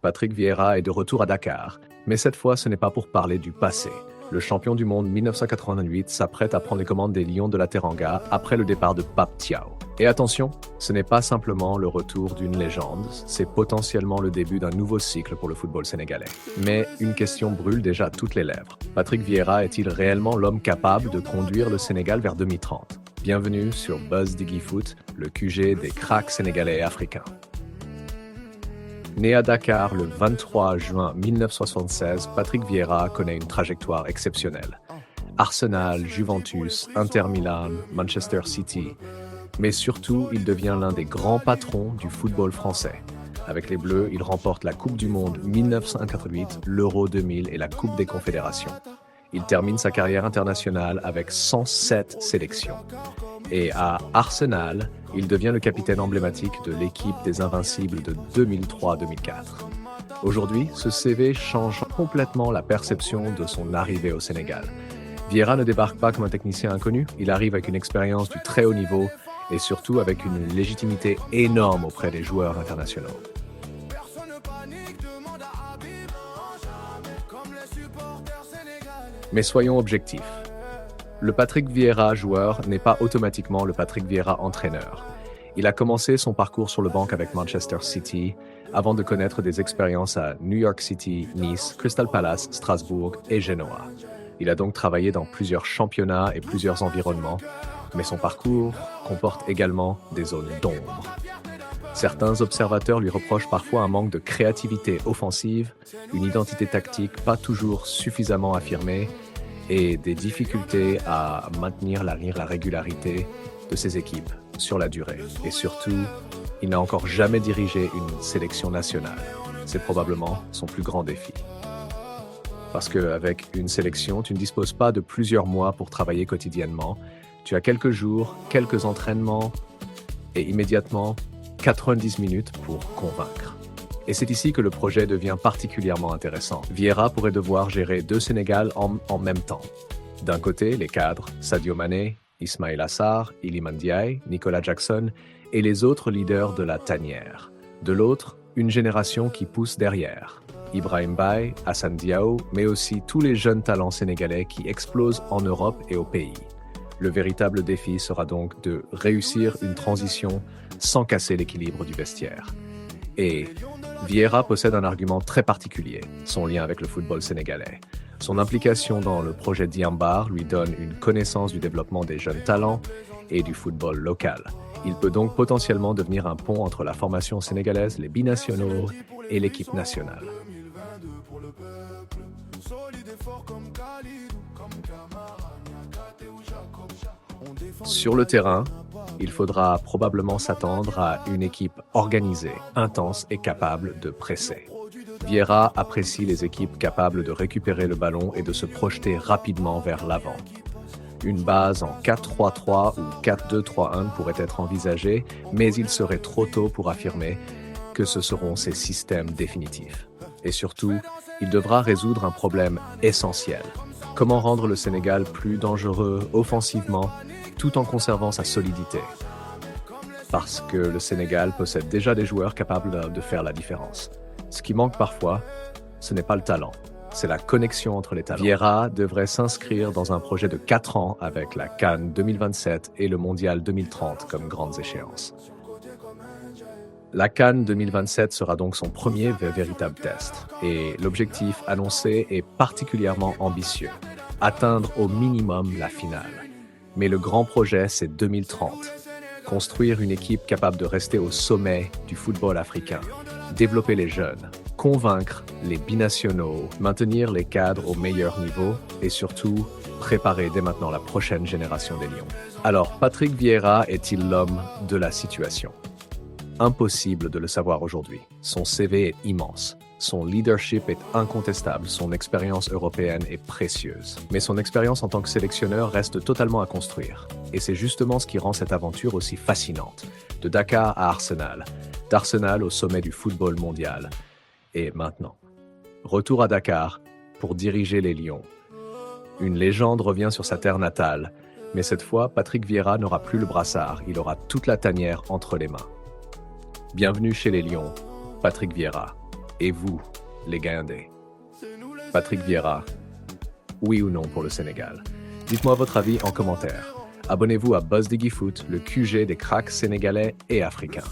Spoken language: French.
Patrick Vieira est de retour à Dakar, mais cette fois ce n'est pas pour parler du passé. Le champion du monde 1988 s'apprête à prendre les commandes des Lions de la Teranga après le départ de Pape Thiaw. Et attention, ce n'est pas simplement le retour d'une légende, c'est potentiellement le début d'un nouveau cycle pour le football sénégalais. Mais une question brûle déjà toutes les lèvres. Patrick Vieira est-il réellement l'homme capable de conduire le Sénégal vers 2030 ? Bienvenue sur Buzz Diggy Foot, le QG des cracks sénégalais et africains. Né à Dakar le 23 juin 1976, Patrick Vieira connaît une trajectoire exceptionnelle. Arsenal, Juventus, Inter Milan, Manchester City. Mais surtout, il devient l'un des grands patrons du football français. Avec les Bleus, il remporte la Coupe du Monde 1988, l'Euro 2000 et la Coupe des Confédérations. Il termine sa carrière internationale avec 107 sélections. Et à Arsenal, il devient le capitaine emblématique de l'équipe des Invincibles de 2003-2004. Aujourd'hui, ce CV change complètement la perception de son arrivée au Sénégal. Vieira ne débarque pas comme un technicien inconnu, il arrive avec une expérience du très haut niveau et surtout avec une légitimité énorme auprès des joueurs internationaux. Mais soyons objectifs. Le Patrick Vieira joueur n'est pas automatiquement le Patrick Vieira entraîneur. Il a commencé son parcours sur le banc avec Manchester City avant de connaître des expériences à New York City, Nice, Crystal Palace, Strasbourg et Genoa. Il a donc travaillé dans plusieurs championnats et plusieurs environnements, mais son parcours comporte également des zones d'ombre. Certains observateurs lui reprochent parfois un manque de créativité offensive, une identité tactique pas toujours suffisamment affirmée et des difficultés à maintenir la régularité de ses équipes sur la durée. Et surtout, il n'a encore jamais dirigé une sélection nationale. C'est probablement son plus grand défi. Parce qu'avec une sélection, tu ne disposes pas de plusieurs mois pour travailler quotidiennement. Tu as quelques jours, quelques entraînements et immédiatement 90 minutes pour convaincre. Et c'est ici que le projet devient particulièrement intéressant. Vieira pourrait devoir gérer deux Sénégal en même temps. D'un côté, les cadres, Sadio Mané, Ismaïla Sarr, Iliman Ndiaye, Nicolas Jackson et les autres leaders de la tanière. De l'autre, une génération qui pousse derrière. Ibrahim Baye, Hassan Diao, mais aussi tous les jeunes talents sénégalais qui explosent en Europe et au pays. Le véritable défi sera donc de réussir une transition sans casser l'équilibre du vestiaire. Et Vieira possède un argument très particulier, son lien avec le football sénégalais. Son implication dans le projet Diambar lui donne une connaissance du développement des jeunes talents et du football local. Il peut donc potentiellement devenir un pont entre la formation sénégalaise, les binationaux et l'équipe nationale. Sur le terrain, il faudra probablement s'attendre à une équipe organisée, intense et capable de presser. Vieira apprécie les équipes capables de récupérer le ballon et de se projeter rapidement vers l'avant. Une base en 4-3-3 ou 4-2-3-1 pourrait être envisagée, mais il serait trop tôt pour affirmer que ce seront ses systèmes définitifs. Et surtout, il devra résoudre un problème essentiel. Comment rendre le Sénégal plus dangereux offensivement tout en conservant sa solidité? Parce que le Sénégal possède déjà des joueurs capables de faire la différence. Ce qui manque parfois, ce n'est pas le talent, c'est la connexion entre les talents. Vieira devrait s'inscrire dans un projet de 4 ans avec la CAN 2027 et le Mondial 2030 comme grandes échéances. La CAN 2027 sera donc son premier véritable test et l'objectif annoncé est particulièrement ambitieux, atteindre au minimum la finale. Mais le grand projet, c'est 2030. Construire une équipe capable de rester au sommet du football africain, développer les jeunes, convaincre les binationaux, maintenir les cadres au meilleur niveau et surtout préparer dès maintenant la prochaine génération des Lions. Alors, Patrick Vieira est-il l'homme de la situation? Impossible de le savoir aujourd'hui. Son CV est immense. Son leadership est incontestable, son expérience européenne est précieuse. Mais son expérience en tant que sélectionneur reste totalement à construire. Et c'est justement ce qui rend cette aventure aussi fascinante. De Dakar à Arsenal, d'Arsenal au sommet du football mondial. Et maintenant, retour à Dakar pour diriger les Lions. Une légende revient sur sa terre natale, mais cette fois, Patrick Vieira n'aura plus le brassard, il aura toute la tanière entre les mains. Bienvenue chez les Lions, Patrick Vieira. Et vous, les Gaïndés? Patrick Vieira, oui ou non pour le Sénégal? Dites-moi votre avis en commentaire. Abonnez-vous à Buzz Diggy Foot, le QG des cracks sénégalais et africains.